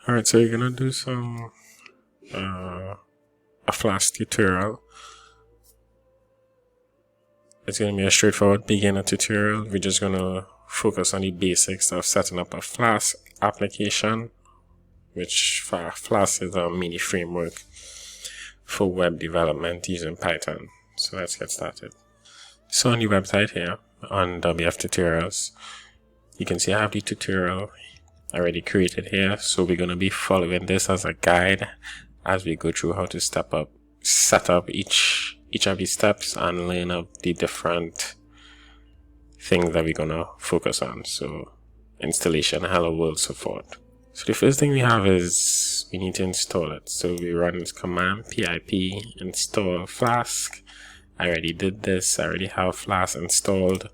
Alright, so you're gonna do some a Flask tutorial. It's gonna be a straightforward beginner tutorial. We're just gonna focus on the basics of setting up a Flask application, which Flask is a mini framework for web development using Python. So let's get started. So on the website here, on WF Tutorials, you can see I have the tutorial already created here. So we're going to be following this as a guide as we go through how to set up each of these steps and learn of the different things that we're going to focus on. So installation, hello world support. So the first thing we have is we need to install it. So we run this command pip install Flask. I already did this. I already have Flask installed.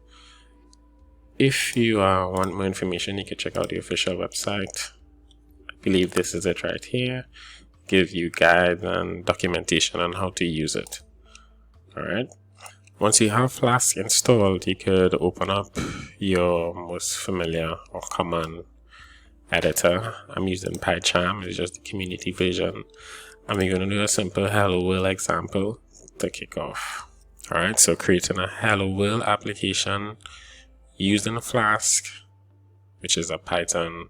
If you want more information, you can check out the official website. I believe this is it right here. Give you guides and documentation on how to use it. Alright. Once you have Flask installed, you could open up your most familiar or common editor. I'm using PyCharm. It's just the community version. And we're going to do a simple hello world example to kick off. Alright, so creating a hello world application using Flask, which is a Python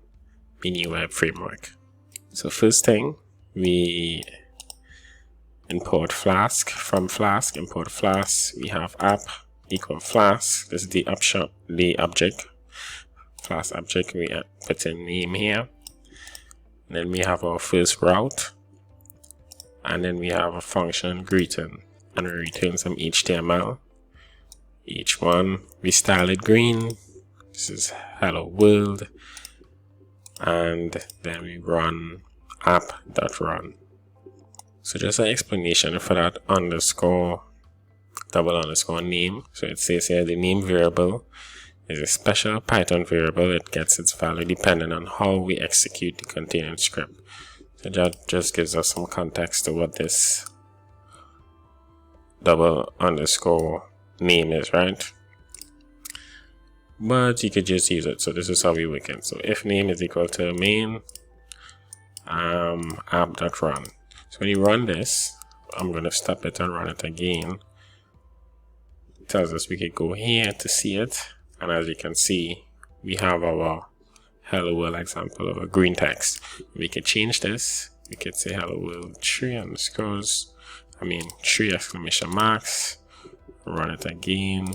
mini web framework. So first thing, we import Flask. From Flask, import Flask. We have app equal Flask. This is the object. Flask object. We put in name here. And then we have our first route. And then we have a function greeting. And we return some HTML. Each one, we style it green. This is hello world. And then we run app.run. So just an explanation for that double underscore name. So it says here the name variable is a special Python variable. It gets its value depending on how we execute the container script. So that just gives us some context to what this double underscore name is, right? But you could just use it. So this is how we work it. So if name is equal to main app.run. So when you run this, I'm going to stop it and run it again. It tells us we could go here to see it, and as you can see, we have our hello world example of a green text. We could change this. We could say hello world 3 exclamation marks. Run it again.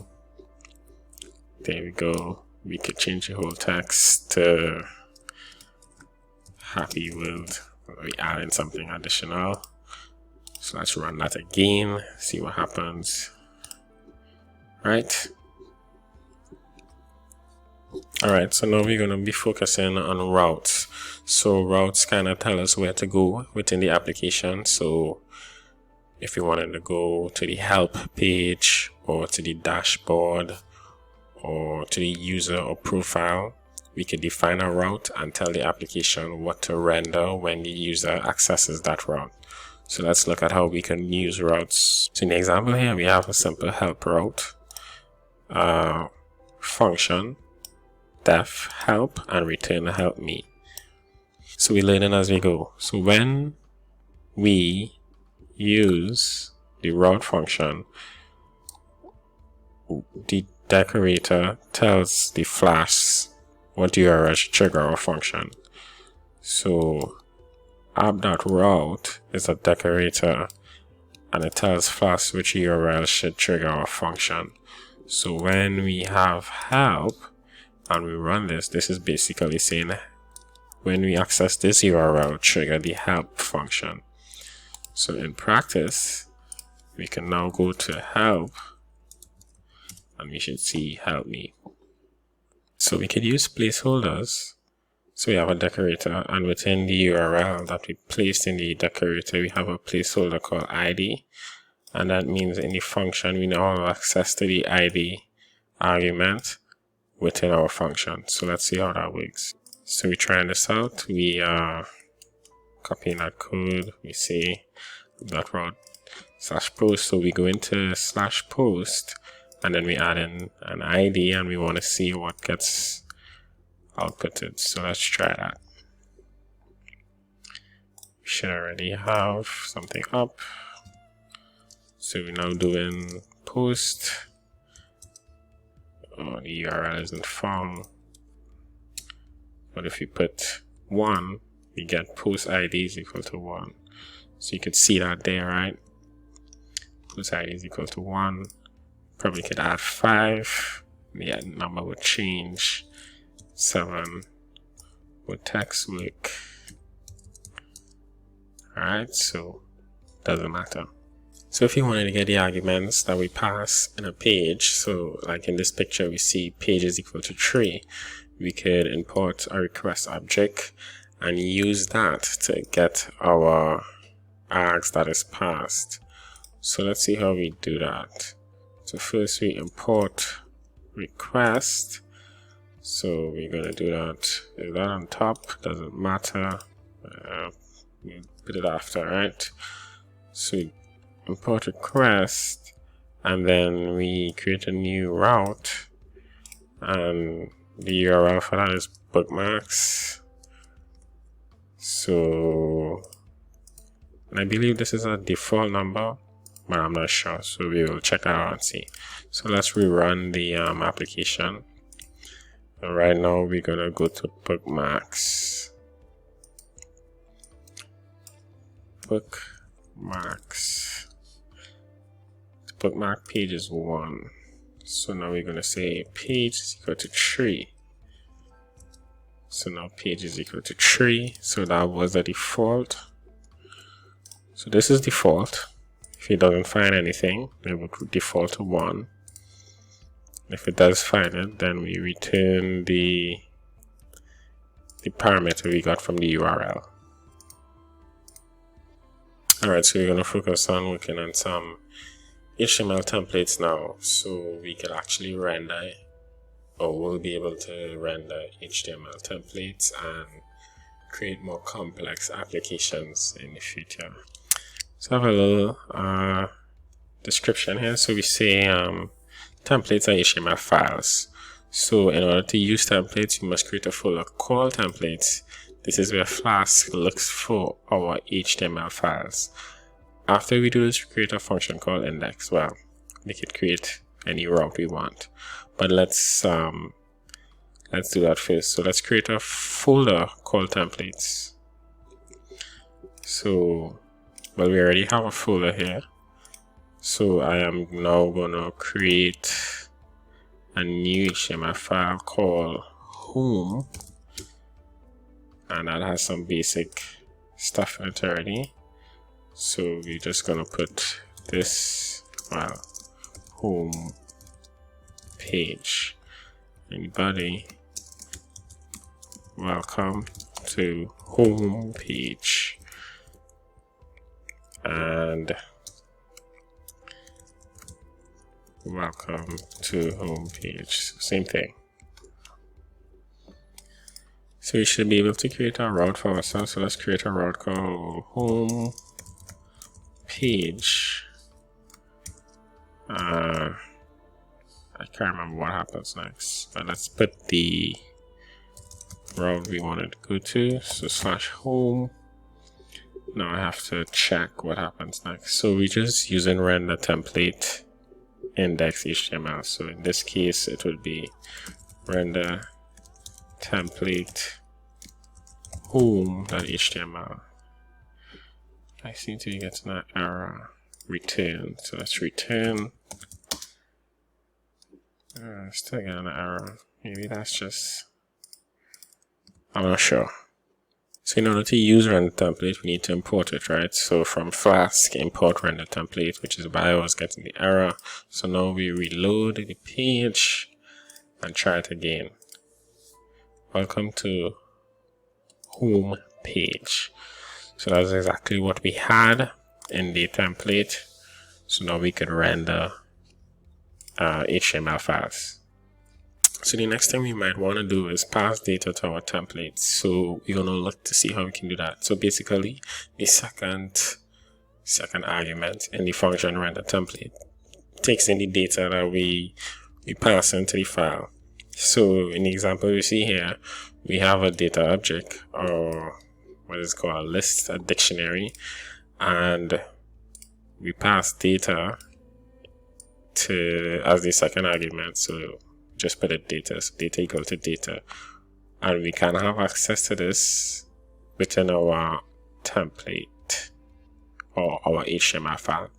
There we go. We could change the whole text to happy world. We add in something additional. So let's run that again. See what happens. Right. Alright, so now we're going to be focusing on routes. So routes kind of tell us where to go within the application. So if you wanted to go to the help page or to the dashboard or to the user or profile, we could define a route and tell the application what to render when the user accesses that route. So let's look at how we can use routes. So in the example here, we have a simple help route, function, def help, and return help me. So we're learning as we go. So when we use the route function, the decorator tells the Flask what URL should trigger our function. So app.route is a decorator and it tells Flask which URL should trigger our function. So when we have help and we run this, this is basically saying when we access this URL, trigger the help function. So in practice, we can now go to help and we should see help me. So we could use placeholders. So we have a decorator, and within the URL that we placed in the decorator, we have a placeholder called ID. And that means in the function, we now have access to the ID argument within our function. So let's see how that works. So we're trying this out. We are copying that code. We say that route /post. So we go into /post and then we add in an ID and we want to see what gets outputted. So let's try that. We should already have something up. So we're now doing post. Oh, the URL isn't found. But if we put 1, we get post ID is equal to 1. So you could see that there, right? Post ID is equal to 1. Probably could add 5. The number would change. 7 would text work. Alright, so doesn't matter. So if you wanted to get the arguments that we pass in a page, so like in this picture we see page is equal to 3, we could import a request object and use that to get our args that is passed. So let's see how we do that. So first we import request. So we're gonna do that. Is that on top? Doesn't matter. We'll put it after, right? So we import request, and then we create a new route, and the URL for that is bookmarks. So, and I believe this is a default number, but I'm not sure, so we will check it out and see. So let's rerun the application. And right now we're gonna go to bookmarks. Bookmarks. The bookmark page is 1. So now we're gonna say page is equal to 3. So now page is equal to 3. So that was the default. So this is default. If it doesn't find anything, it would default to 1. If it does find it, then we return the parameter we got from the URL. Alright, so we're going to focus on working on some HTML templates now, so we can actually render, or we'll be able to render HTML templates and create more complex applications in the future. So I have a little description here. So we say templates are HTML files. So in order to use templates, you must create a folder called templates. This is where Flask looks for our HTML files. After we do this, we create a function called index. Well, we could create any route we want, but let's do that first. So let's create a folder called templates. So, well, we already have a folder here. So I am now gonna create a new HTML file called home, and that has some basic stuff in it already. So we're just gonna put this, well, home page. Anybody, welcome to home page, and welcome to home page. Same thing. So we should be able to create a route for ourselves. So let's create a route called home page. I can't remember what happens next, but let's put the route we wanted to go to. So /home. Now I have to check what happens next. So we're just using render template index HTML. So in this case, it would be render template home.html. I seem to be getting an error. Return. So let's return. Still getting an error. Maybe that's just, I'm not sure. So in order to use render template, we need to import it, right? So from Flask, import render template, which is why I was getting the error. So now we reload the page and try it again. Welcome to home page. So that's exactly what we had in the template. So now we can render HTML files. So the next thing we might want to do is pass data to our templates. So we're going to look to see how we can do that. So basically, the second argument in the function render template takes in the data that we pass into the file. So in the example you see here, we have a data object, or what is called a list, a dictionary, and we pass data to as the second argument. So just put it data, so data equal to data, and we can have access to this within our template or our HTML file.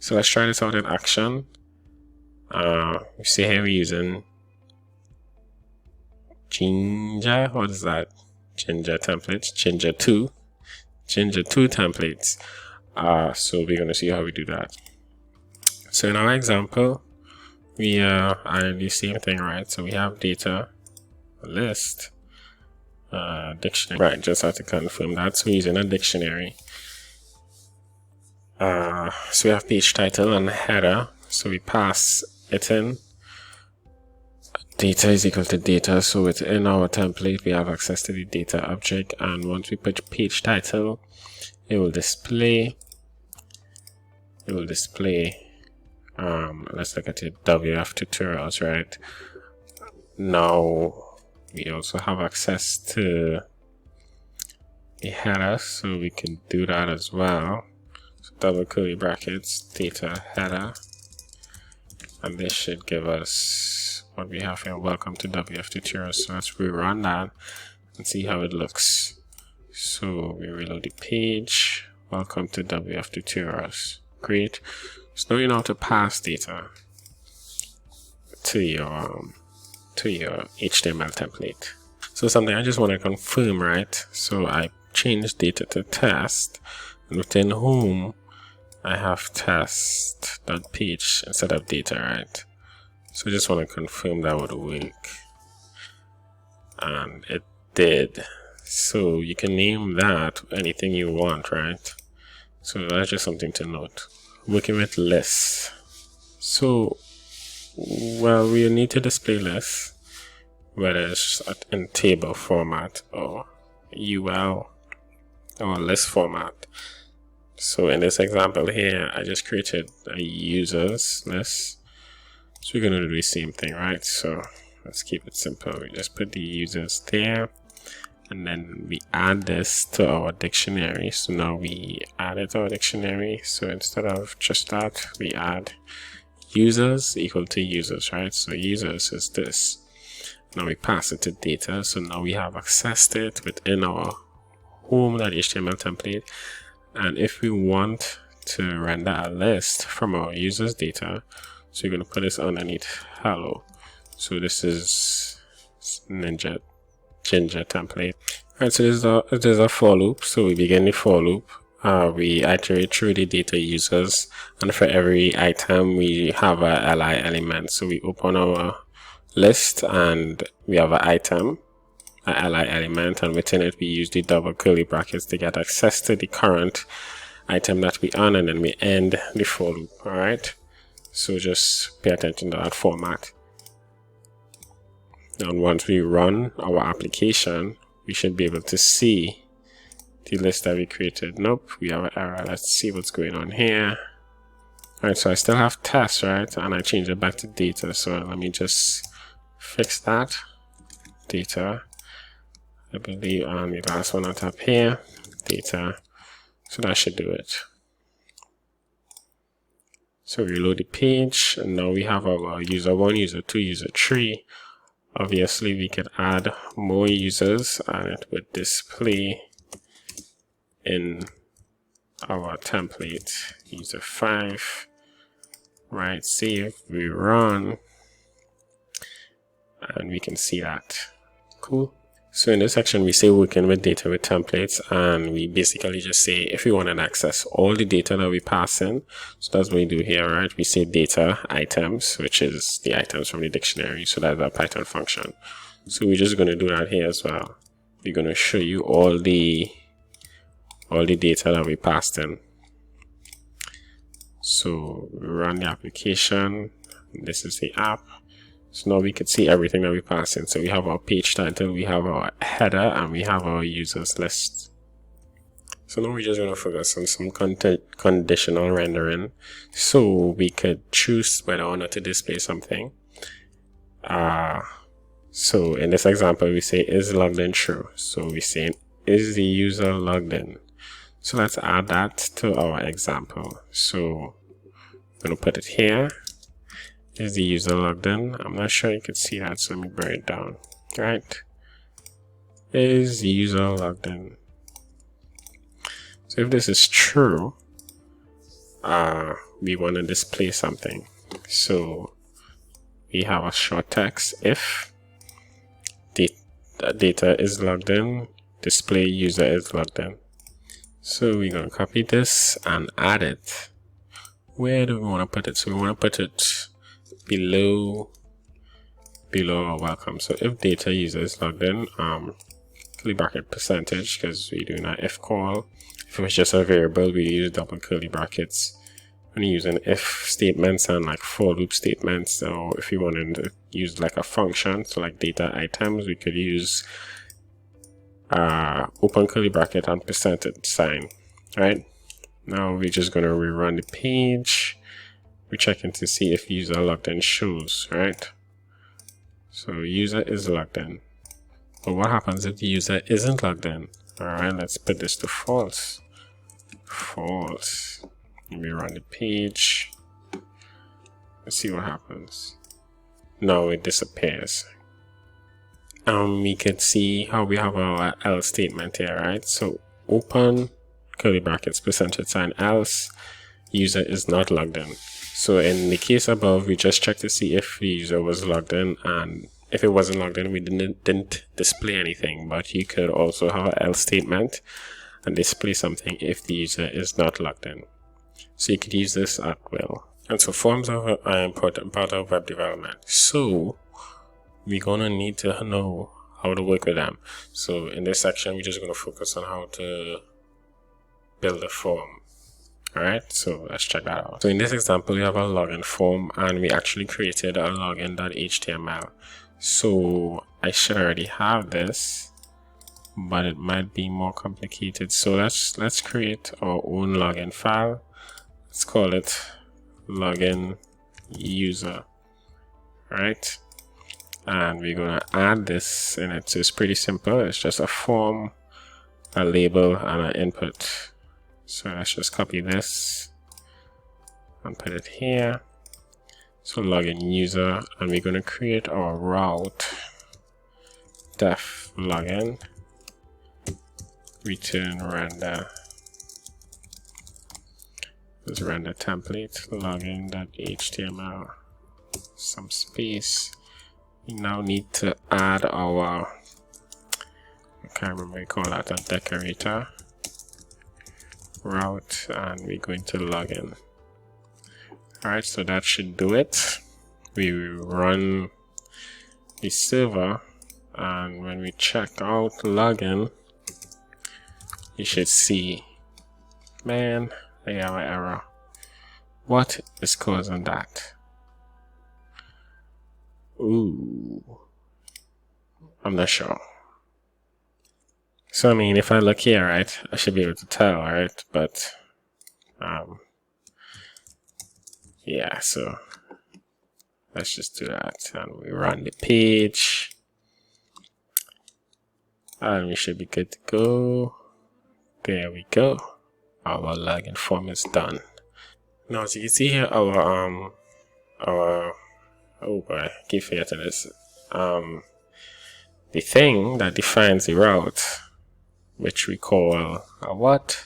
So let's try this out in action. You see here we're using Ginger. What is that? Ginger templates. Ginger 2 templates. So we're going to see how we do that. So in our example, we are the same thing, right? So we have data, list, dictionary. Right, just have to confirm that. So we're using a dictionary. So we have page title and header. So we pass it in. Data is equal to data. So within our template, we have access to the data object. And once we put page title, it will display. Let's look at it. WF tutorials, right? Now we also have access to the header, so we can do that as well. So double curly brackets, data header, and this should give us what we have here. Welcome to WF tutorials. So let's rerun that and see how it looks. So we reload the page. Welcome to WF tutorials. Great. So now you know how to pass data to your HTML template. So something I just want to confirm, right? So I changed data to test, and within whom I have test.page instead of data, right? So I just want to confirm that would work, and it did. So you can name that anything you want, right? So that's just something to note. Working with lists. So, well, we need to display lists, whether it's in table format or UL or list format. So in this example here, I just created a users list. So we're going to do the same thing, right? So let's keep it simple. We just put the users there, and then we add this to our dictionary. So now we added our dictionary. So instead of just that, we add users equal to users, right? So users is this. Now we pass it to data. So now we have access to it within our home.html template. And if we want to render a list from our users data, so you're going to put this underneath hello. So this is Ginger template. Alright, so this is a for loop. So we begin the for loop. We iterate through the data users, and for every item we have a li element. So we open our list and we have an item, a li element, and within it we use the double curly brackets to get access to the current item that we on, and then we end the for loop. Alright, so just pay attention to that format. And once we run our application, we should be able to see the list that we created. Nope, we have an error. Let's see what's going on here. Alright, so I still have tests, right? And I changed it back to data. So let me just fix that. Data, I believe, and the last one on top here, data. So that should do it. So we reload the page, and now we have our user 1, user 2, user 3. Obviously, we could add more users, and it would display in our template. User 5, right? Save, we run, and we can see that. Cool. So in this section, we say working with data with templates, and we basically just say if we want to access all the data that we pass in. So that's what we do here, right? We say data items, which is the items from the dictionary. So that's a Python function. So we're just going to do that here as well. We're going to show you all the data that we passed in. So we run the application. This is the app. So now we can see everything that we pass in. So we have our page title, we have our header, and we have our users list. So now we're just going to focus on some conditional rendering. So we could choose whether or not to display something. So in this example, we say is logged in true. So we say is the user logged in. So let's add that to our example. So I'm going to put it here. Is the user logged in? I'm not sure you can see that, so let me bring it down. Right? Is the user logged in? So if this is true, we want to display something. So we have a short text: if data is logged in, display user is logged in. So we're going to copy this and add it. Where do we want to put it? So we want to put it below our welcome. So if data user is logged in, curly bracket percentage, because we're doing an if call. If it was just a variable, we use double curly brackets. When you're using if statements and like for loop statements, so if you wanted to use like a function, so like data items, we could use open curly bracket and percentage sign. Right now we're just going to rerun the page. We're checking to see if user logged in shows. Right, so user is logged in, but what happens if the user isn't logged in? All right, let's put this to false. Let me run the page. Let's see what happens. Now it disappears. We can see how we have our else statement here, right? So open curly brackets percentage sign else user is not logged in. So in the case above, we just checked to see if the user was logged in, and if it wasn't logged in, we didn't display anything. But you could also have an else statement and display something if the user is not logged in. So you could use this at will. And so forms are an important part of web development. So we're gonna need to know how to work with them. So in this section, we're just gonna focus on how to build a form. Alright, so let's check that out. So in this example, we have a login form, and we actually created a login.html. So I should already have this, but it might be more complicated. So let's create our own login file. Let's call it login user. Right, and we're gonna add this in it. So it's pretty simple. It's just a form, a label, and an input. So let's just copy this and put it here. So login user, and we're gonna create our route def login return render. This render template login.html, some space. We now need to add our, I can't remember what we call that, a decorator route, and we're going to login. Alright, so that should do it. We run the server, and when we check out login, you should see, man, I have an error. What is causing that? Ooh, I'm not sure. So I mean, if I look here, right, I should be able to tell, right? But yeah, so let's just do that, and we run the page, and we should be good to go. There we go. Our login form is done. Now, as you can see here, our oh boy, I keep forgetting this. The thing that defines the route, which we call a what?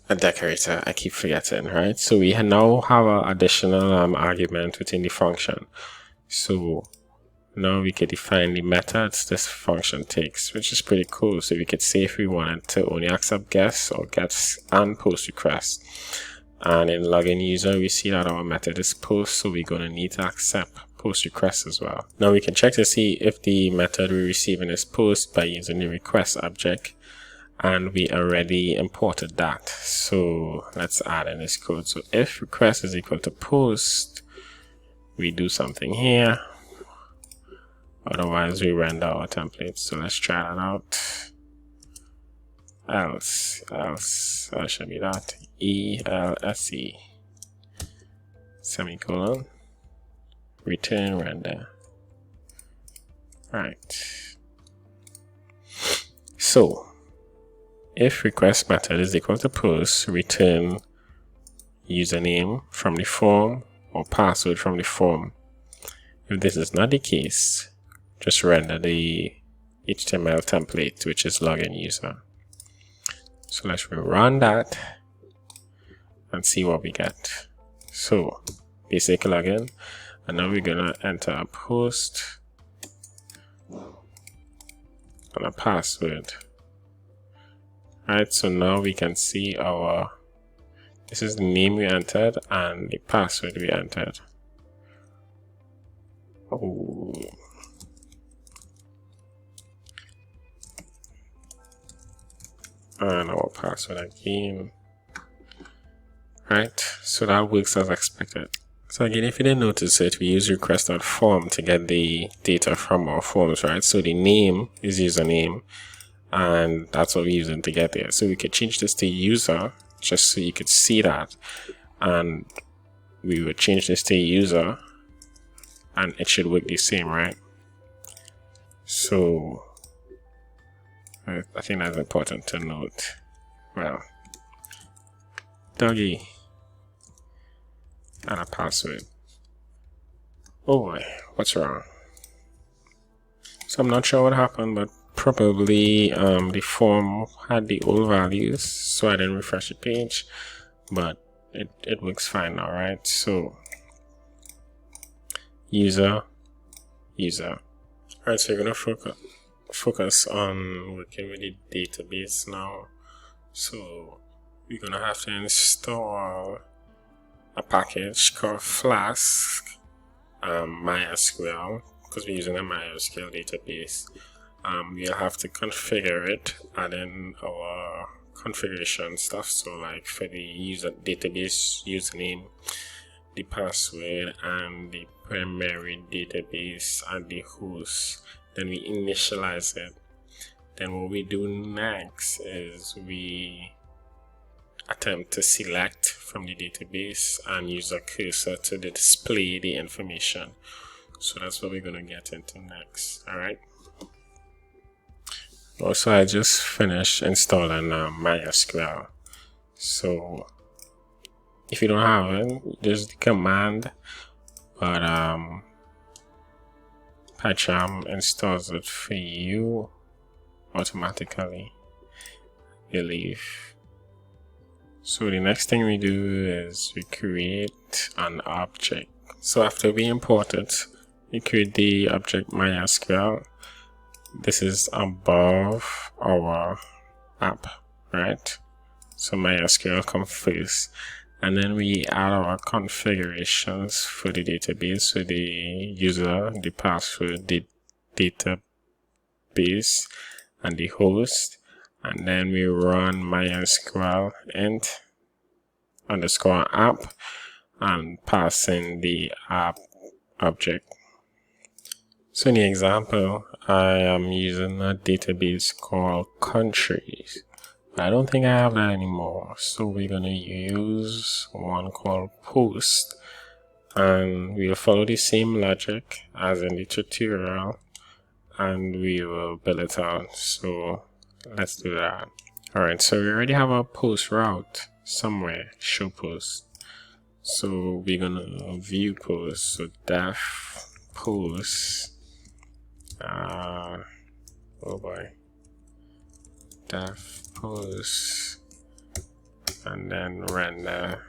A decorator. I keep forgetting, right? So we now have an additional argument within the function. So now we could define the methods this function takes, which is pretty cool. So we could say if we wanted to only accept guests or gets and post requests. And in login user, we see that our method is post, so we're going to need to accept post requests as well. Now we can check to see if the method we're receiving is post by using the request object, and we already imported that. So let's add in this code. So if request is equal to post, we do something here. Otherwise, we render our template. So let's try that out. Else should be that ELSE semicolon return render. Right. So if request method is equal to post, return username from the form or password from the form. If this is not the case, just render the HTML template, which is login user. So let's rerun that and see what we get. So basic login, and now we're gonna enter a post and a password. Right, so now we can see this is the name we entered and the password we entered. Oh. And our password again. Right, so that works as expected. So again, if you didn't notice it, we use request.form to get the data from our forms, right? So the name is username, and that's what we're using to get there. So we could change this to user, just so you could see that, and we would change this to user, and it should work the same, right? So I think that's important to note. Well, doggy and a password. Oh boy, what's wrong? So I'm not sure what happened, but probably the form had the old values, so I didn't refresh the page, but it works fine now, right? So user. Alright, so you're gonna focus on working with the database now. So we're gonna have to install a package called Flask MySQL, because we're using a MySQL database. We'll have to configure it, add in our configuration stuff, so like for the user database username, the password, and the primary database and the host. Then we initialize it. Then what we do next is we attempt to select from the database and use a cursor to display the information. So that's what we're going to get into next. Alright. Also, I just finished installing MySQL. So if you don't have it, just the command, but PyCharm installs it for you automatically, I believe. So the next thing we do is we create an object. So after we import it, we create the object MySQL. This is above our app, right? So MySQL comes first, and then we add our configurations for the database, so the user, the password, the database, and the host. And then we run MySQL int underscore app and pass in the app object. So in the example, I am using a database called countries. I don't think I have that anymore, so we're gonna use one called post, and we'll follow the same logic as in the tutorial, and we will build it out. So let's do that. Alright, so we already have our post route somewhere, show post. So we're gonna view post, so def post, oh boy, def post, and then render,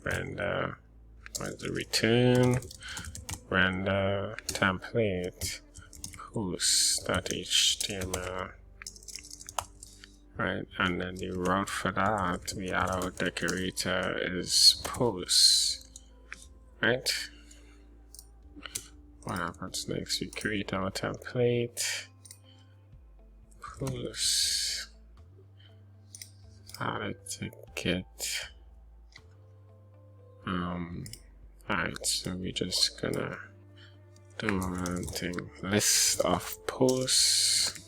where's the return, render template, post.html. Right, and then the route for that, we add our decorator is post. Right, what happens next? We create our template, post, add it to get. Alright, so we're just gonna do one thing, list of posts.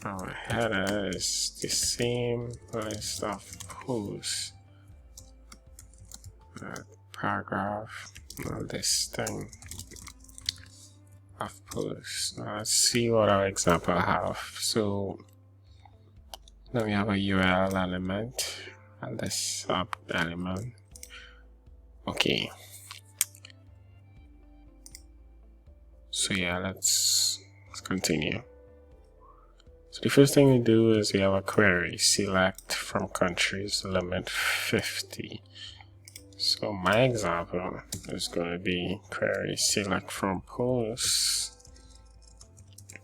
Our header is the same, list of posts, paragraph, this thing, of post. Now let's see what our example have. So now we have a URL element and the sub element. Okay. So yeah, let's continue. So the first thing we do is we have a query, select from countries, limit 50. So my example is going to be query select from posts.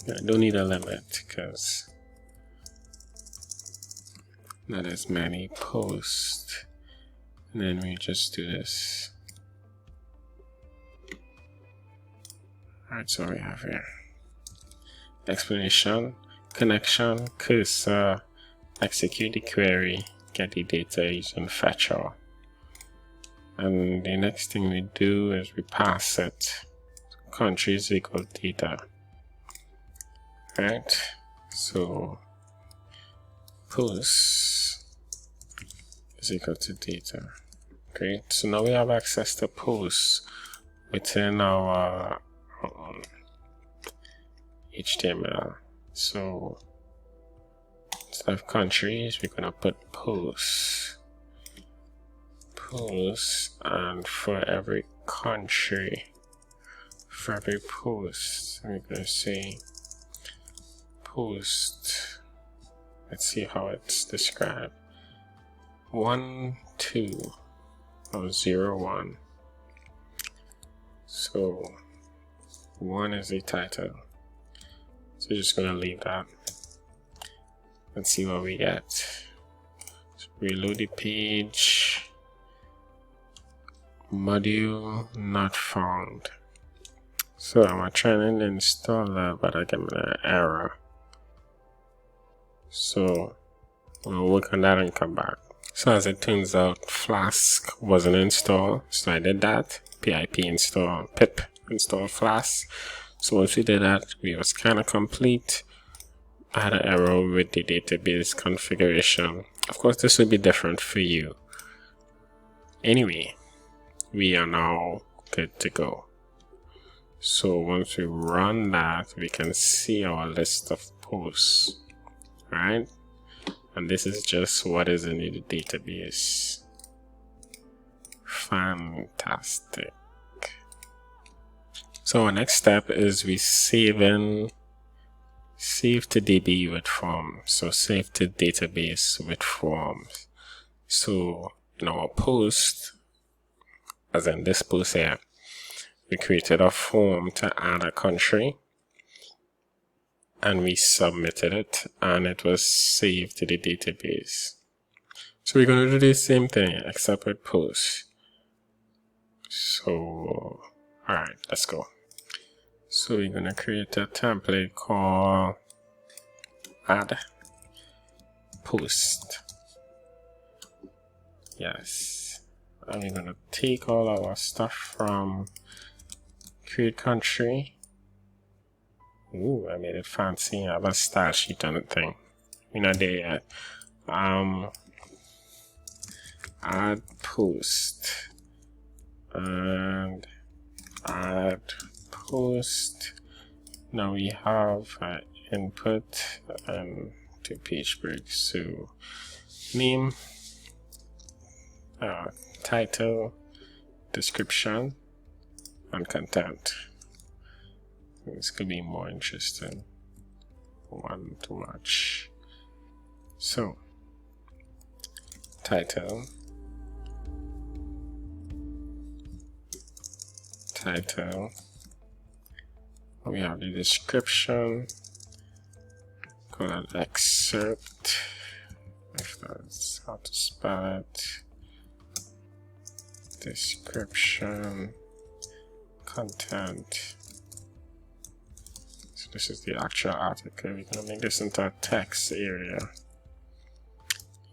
I don't need a limit because not as many posts. And then we just do this. Alright, so we have here explanation, connection, cursor, execute the query, get the data using fetcher. And the next thing we do is we pass it countries equal data. Right, so posts is equal to data. Great, so now we have access to posts within our HTML. So instead of countries, we're gonna put posts, and for every country, for every post, we're gonna say post. Let's see how it's described. 1, 2, or 0, 1. So 1 is the title. So we're just gonna leave that. Let's see what we get. So reload the page. Module not found. So I'm trying to install that, but I get an error. So we'll work on that and come back. So as it turns out, Flask wasn't installed, so I did that. Pip install Flask. So once we did that, we was kind of complete. I had an error with the database configuration. Of course, this will be different for you. Anyway, we are now good to go. So once we run that, we can see our list of posts, right? And this is just what is in the database. Fantastic. So our next step is we save to DB with forms. So save to database with forms. So in our post, as in this post here, we created a form to add a country and we submitted it and it was saved to the database. So we're going to do the same thing except with posts. So alright, let's go. So we're going to create a template called add post. Yes. And we're going to take all our stuff from create country. Ooh, I made it fancy. I have a style sheet on the thing. We're not there yet. Add post. And add post. Now we have input and two page breaks. So name, title, description, and content. This could be more interesting. One too much. So title, we have the description, call it excerpt, if that's how to spell it, description, content. So this is the actual article. We're gonna make this into a text area.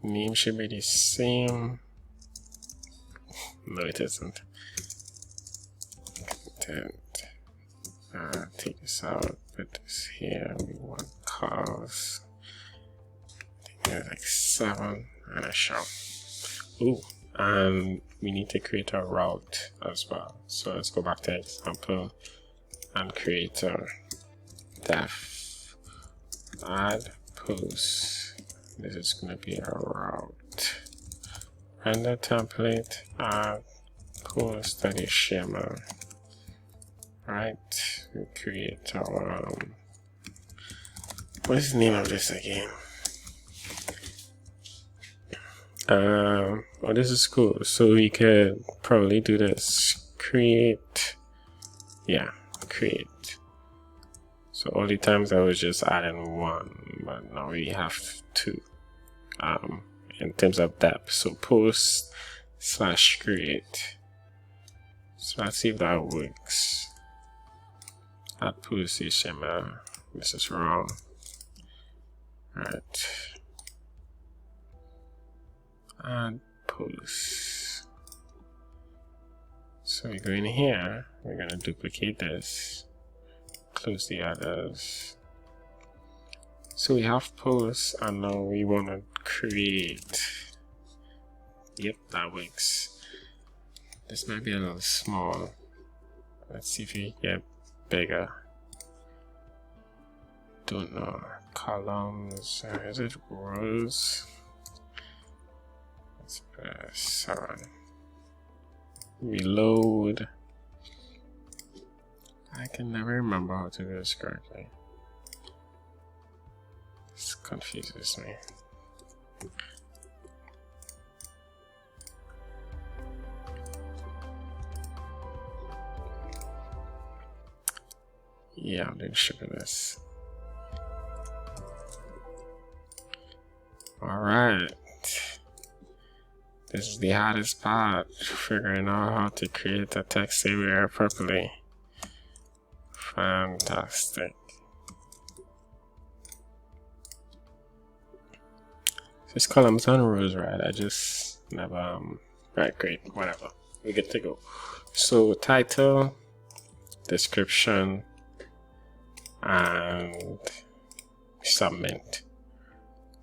Name should be the same. No, it isn't. Content. Take this out, put this here. We want cars. I think like 7 and a show. Ooh, and we need to create a route as well. So let's go back to example. and creator def add post. This is going to be a route. Render template add post.html. Right, we create our what is the name of this again? Oh, this is cool. So we could probably do this. Create. Yeah, create. So all the times I was just adding one, but now we have two. In terms of depth. So post / create. So let's see if that works. Add post HTML. This is wrong. Alright. Add post. So we go in here, we're going to duplicate this, close the others. So we have posts, and now we want to create. Yep, that works. This might be a little small. Let's see if we get bigger. Don't know. Columns, is it rows? Let's press 7. Reload. I can never remember how to do this correctly. This confuses me. Yeah, I'm doing sugar this. Alright. This is the hardest part, figuring out how to create a text area properly. Fantastic. This columns and rows, right? I just never, right, great, whatever. We get to go. So title, description, and submit.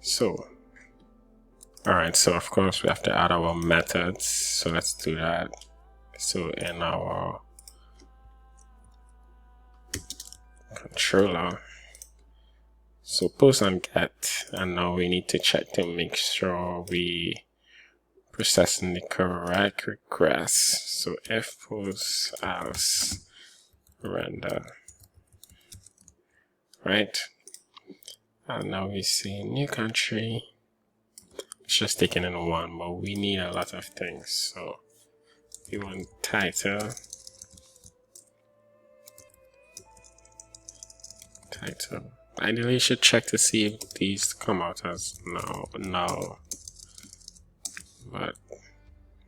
So, alright, so of course we have to add our methods. So let's do that. So in our controller, so post and get, and now we need to check to make sure we processing the correct request. So if post as render, right? And now we see new country. It's just taken in one, but we need a lot of things. So we want title, Ideally, you should check to see if these come out as no, but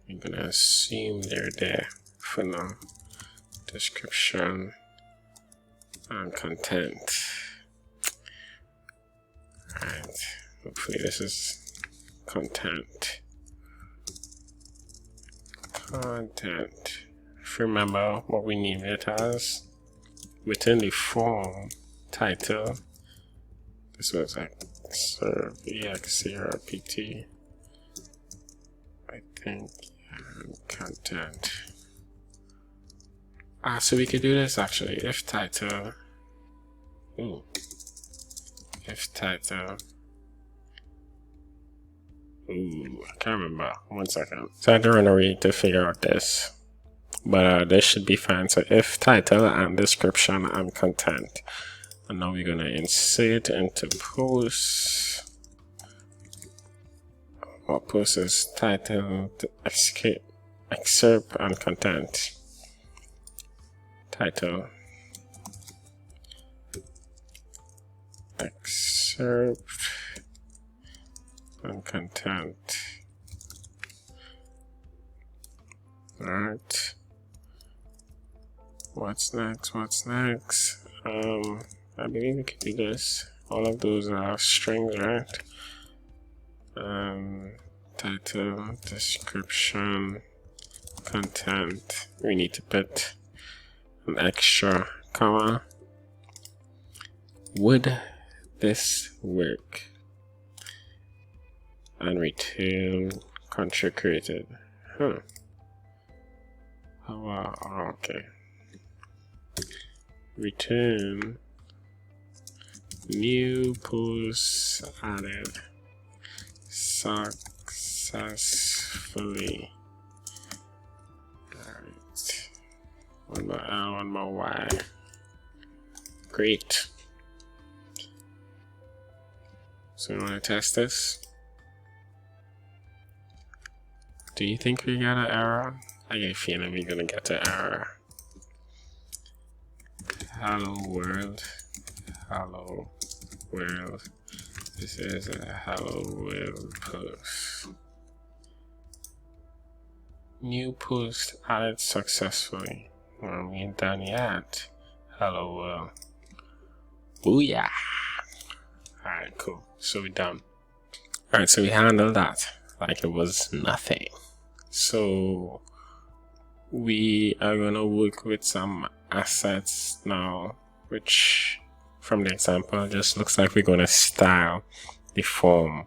I'm gonna assume they're there for now. Description and content. Alright, hopefully this is content. If you remember what we need it as, within the form title, this was like serve exrpt, I think, and content. So we could do this actually. If title, if title, I can't remember. 1 second. So I had to run away to figure out this, but this should be fine. So if title and description and content, and now we're gonna insert into post. Our post is title, excerpt and content. Title, excerpt and content. Alright. What's next? I believe we can do this. All of those are strings, right? Title, description, content. We need to put an extra comma. Would this work? And return country created. Okay. return new post added successfully. Alright, one more L, one more Y. Great. So we want to test this. Do you think we got an error? I get a feeling we're gonna get an error. Hello world. Hello world. This is a hello world post. New post added successfully. We ain't done yet. Hello world. Booyah! Alright, cool. So we're done. Alright, so we handled that like it was nothing. So we are gonna work with some assets now, which from the example just looks like we're gonna style the form.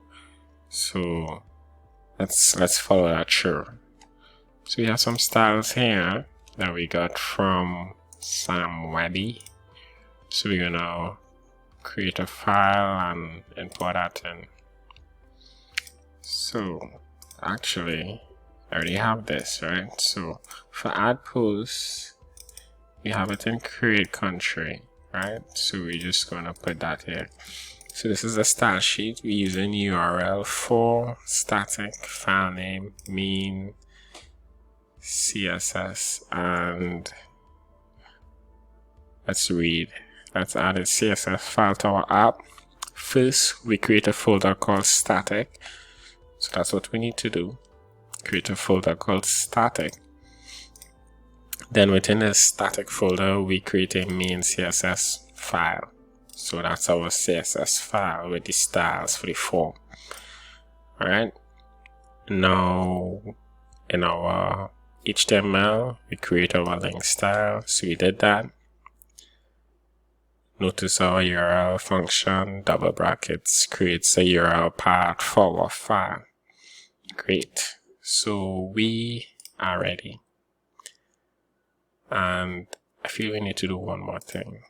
So let's follow that through. So we have some styles here that we got from Sam Waddy. So we're gonna create a file and import that in. So actually I already have this, right? So for add posts, we have it in create country, right? So we're just gonna put that here. So this is a style sheet. We use an URL for static file name, mean, CSS, and let's read. Let's add a CSS file to our app. First, we create a folder called static. So that's what we need to do. Create a folder called static. Then within this static folder, we create a main CSS file. So that's our CSS file with the styles for the form. Alright. Now, in our HTML, we create our link style. So we did that. Notice our URL function, double brackets, creates a URL path for our file. Great. So we are ready. And I feel we need to do one more thing.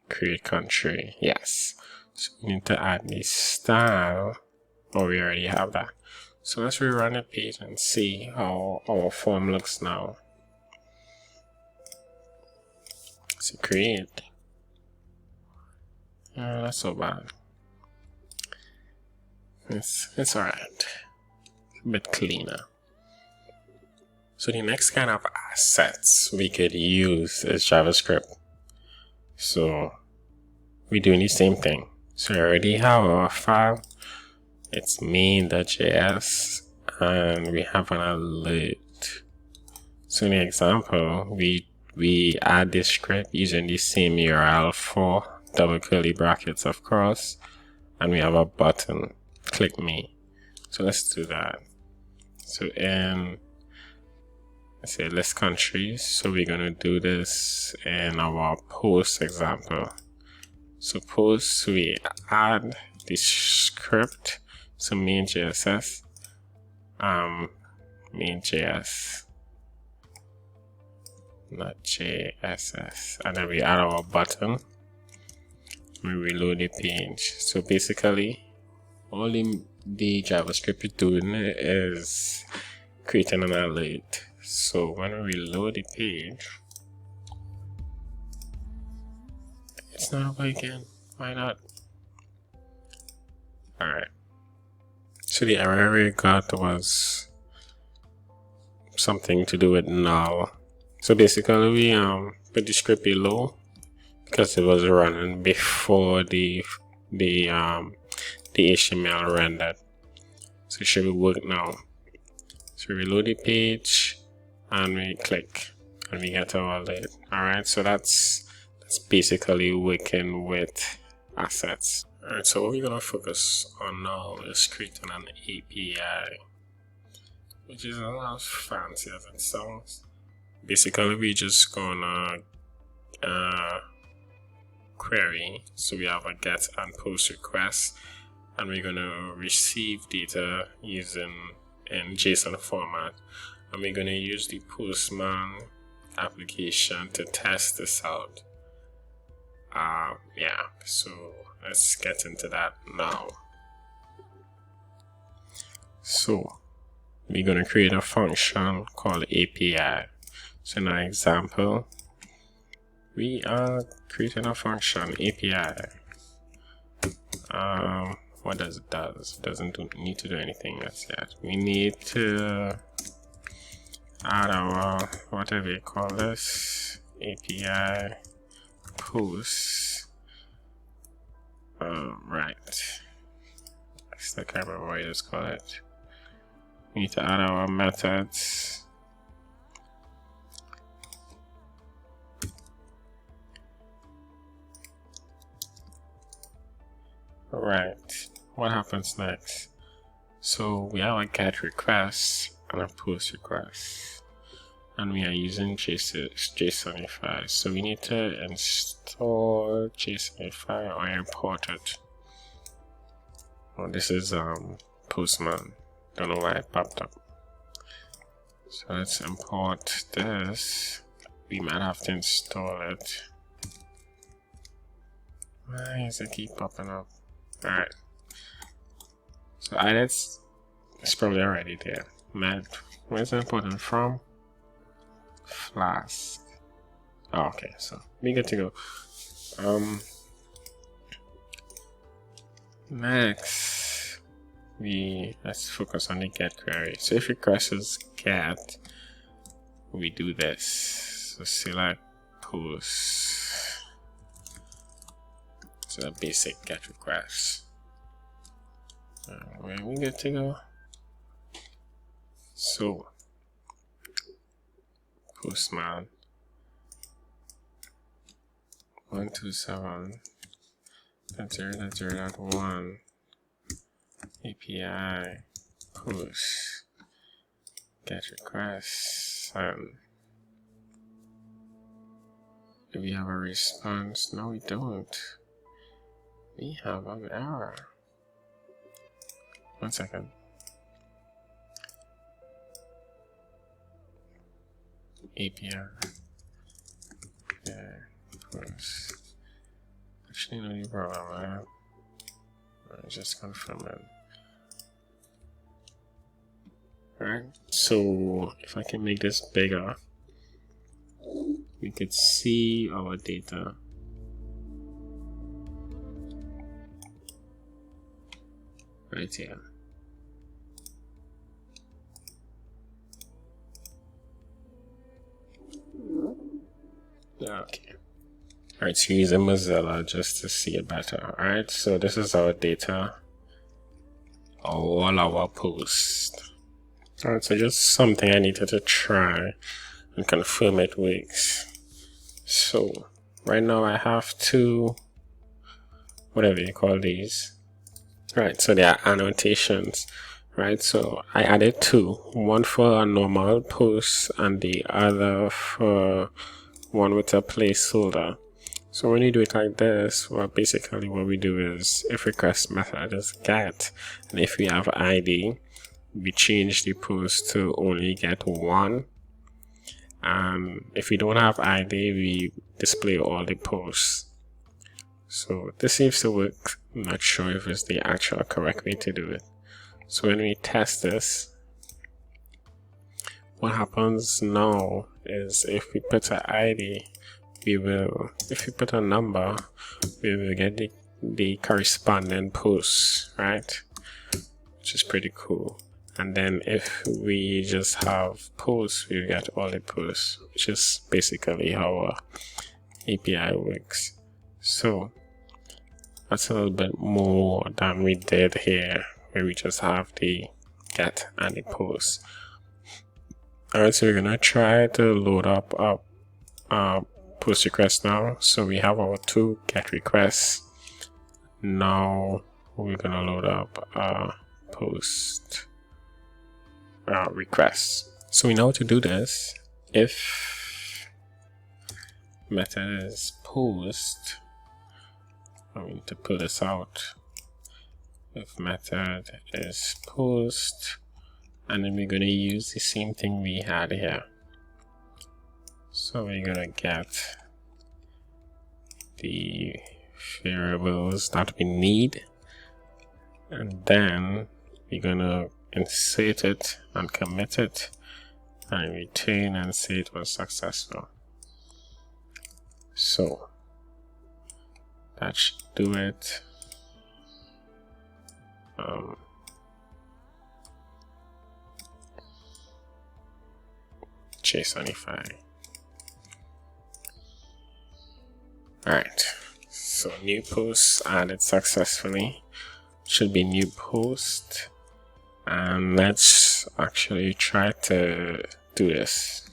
Create country. Yes. So we need to add the style. Oh, we already have that. So let's rerun the page and see how our form looks now. So create. That's so bad. It's alright. A bit cleaner. So the next kind of assets we could use is JavaScript. So we're doing the same thing. So we already have our file. It's main.js and we have an alert. So in the example, we add this script using the same URL for double curly brackets, of course, and we have a button, click me. So let's do that. So in, let's say list countries. So we're gonna do this in our post example. So post, we add the script. So main.js, main.js, not JSS, and then we add our button. We reload the page. So basically, all the JavaScript is doing is creating an alert. So when we reload the page, it's not working. Why not? Alright. So the error we got was something to do with null. So basically we put the script below because it was running before the HTML rendered. So it should work now. So we reload the page and we click and we get our alert. Alright, so that's basically working with assets. Alright, so what we're gonna focus on now is creating an API, which is a lot fancy as it sounds. Basically, we're just gonna query. So we have a get and post request, and we're gonna receive data using in JSON format, and we're gonna use the postman application to test this out. Yeah, so let's get into that now. So we're going to create a function called API. So in our example, we are creating a function API. What does it do? It doesn't need to do anything else yet. We need to add our, whatever you call this, API post. Right. I still can't remember what you just call it. We need to add our methods. Right. What happens next? So we have a get request and a post request, and we are using JSONify. So we need to install JSONify or import it. Oh, this is Postman. Don't know why it popped up. So let's import this. We might have to install it. Why does it keep popping up? Alright. So it's probably already there. Where's it imported from? Flask. Oh, okay, so we good to go. Next, let's focus on the get query. So if request is get, we do this. So select post. So a basic get request. Where we good to go? So Postman 127.0.0.1 API post get requests, and do we have a response? No, we don't. We have an error. 1 second. API. Yeah, post. Actually, no problem, right? Just confirm it. Alright, so if I can make this bigger, we could see our data. Right here. Okay. Alright, so using Mozilla just to see it better. Alright, so this is our data. All our posts. Alright, so just something I needed to try and confirm it works. So right now I have two, whatever you call these. Right, so they are annotations. Right, so I added two, one for a normal post and the other for one with a placeholder. So when you do it like this, well, basically what we do is if request method is get, and if we have ID, we change the post to only get one. And if we don't have ID, we display all the posts. So this seems to work. I'm not sure if it's the actual correct way to do it. So when we test this, what happens now is if we put an ID, if we put a number, we will get the corresponding posts, right? Which is pretty cool. And then if we just have posts, we get all the posts, which is basically how our API works. So that's a little bit more than we did here, where we just have the get and the post. Alright, so we're gonna try to load up our post request now. So we have our two get requests. Now we're gonna load up our post requests. So we know to do this. If method is post, I need to pull this out. If method is post, and then we're going to use the same thing we had here. So we're gonna get the variables that we need, and then we're gonna insert it and commit it and return and say it was successful. So that should do it. JSONify. Alright, so new post added successfully. Should be new post, and let's actually try to do this.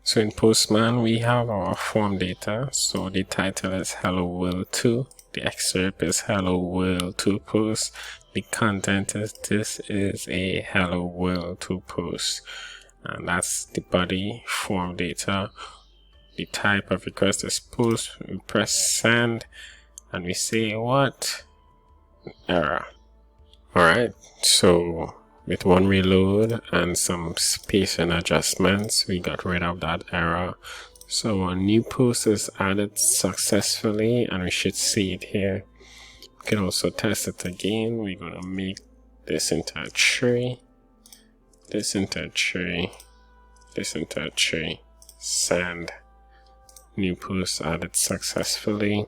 So in Postman we have our form data. So the title is Hello World 2, the excerpt is Hello World 2 post, the content is this is a Hello World 2 post, and that's the body form data. The type of request is post. We press send and we say what? Error. Alright, so with one reload and some spacing adjustments, we got rid of that error. So a new post is added successfully, and we should see it here. We can also test it again. We're gonna make this into a tree, this into a tree, this into a tree, send. New post added successfully,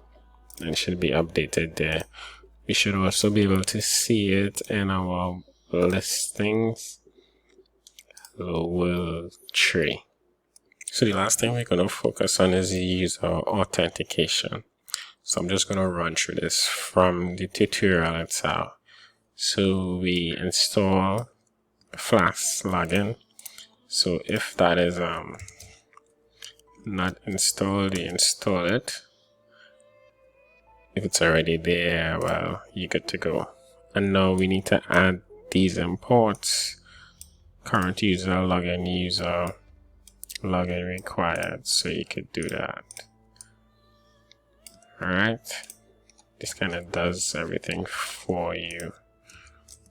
and should be updated there. We should also be able to see it in our listings. Hello World tree. So the last thing we're going to focus on is the user authentication. So I'm just going to run through this from the tutorial itself. So we install Flask login. So if that is not installed, you install it. If it's already there, well, you're good to go. And now we need to add these imports: current user, login user, login required. So you could do that. Alright, this kind of does everything for you,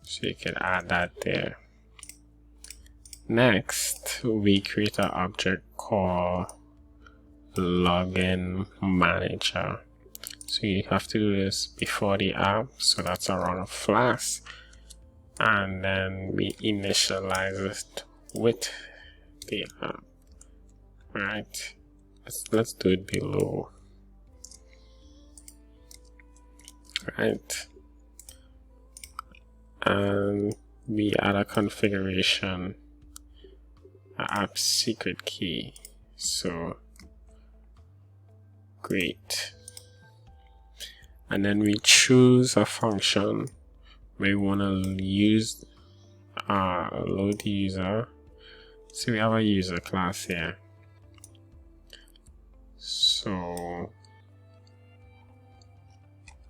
so you can add that there. Next, we create an object called login manager. So you have to do this before the app, so that's around a Flask, and then we initialize it with the app. Right, let's do it below. Right, and we add a configuration, app secret key. So great. And then we choose a function we want to use, load user. So we have a user class here. So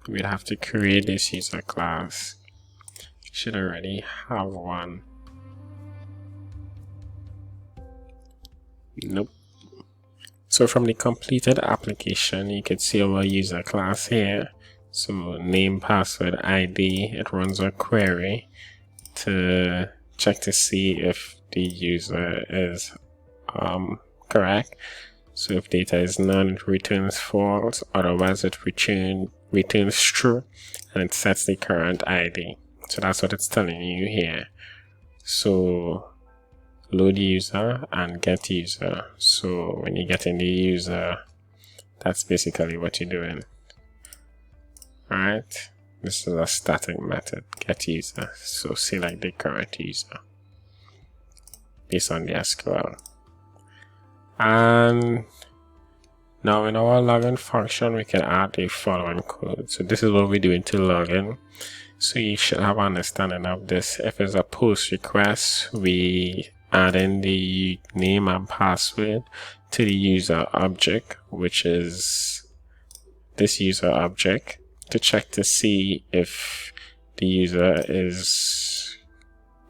we'd have to create this user class. Should already have one. Nope. So from the completed application, you can see our user class here. So name, password, ID. It runs a query to check to see if the user is correct. So if data is none, it returns false. Otherwise, it returns true, and it sets the current ID. So that's what it's telling you here. So load user and get user. So when you get in the user, that's basically what you're doing. Alright, this is a static method, get user. So select the current user based on the SQL. And now in our login function, we can add the following code. So this is what we're doing to login. So you should have an understanding of this. If it's a post request, we add in the name and password to the user object, which is this user object, to check to see if the user is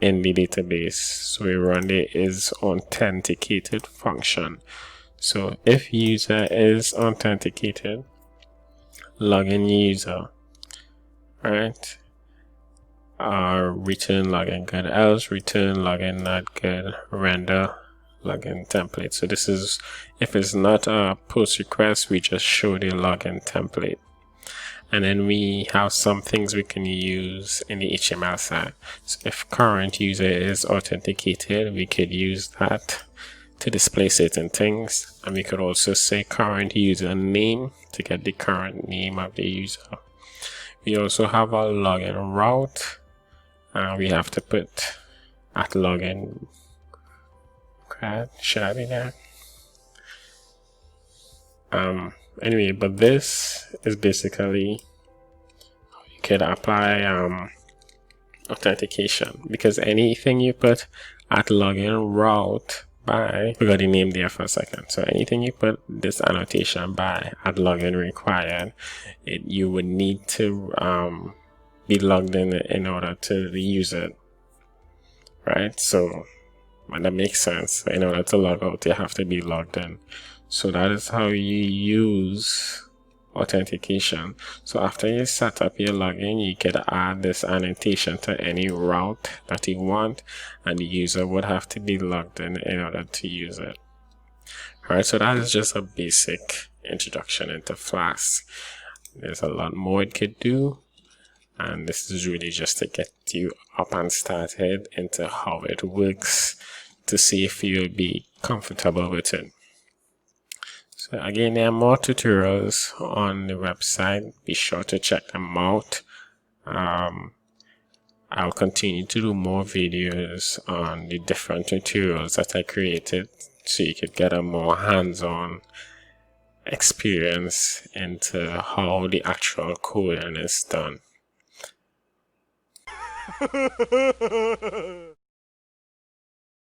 in the database. So we run the is authenticated function. So if user is authenticated, login user, right? Return login good, else return login not good, render login template. So this is, if it's not a post request, we just show the login template. And then we have some things we can use in the HTML side. So if current user is authenticated, we could use that to display certain things. And we could also say current user name to get the current name of the user. We also have a login route. We have to put at login. Should I be there? Anyway, but this is basically you could apply authentication, because anything you put at login route by, we got the name there for a second. So anything you put this annotation by at login required, you would need to be logged in order to use it, right? So that makes sense. In order to log out, you have to be logged in. So that is how you use authentication. So after you set up your login, you can add this annotation to any route that you want, and the user would have to be logged in order to use it. Alright, so that is just a basic introduction into Flask. There's a lot more it could do, and this is really just to get you up and started into how it works, to see if you'll be comfortable with it. So again, there are more tutorials on the website. Be sure to check them out. I'll continue to do more videos on the different tutorials that I created, so you could get a more hands-on experience into how the actual coding is done.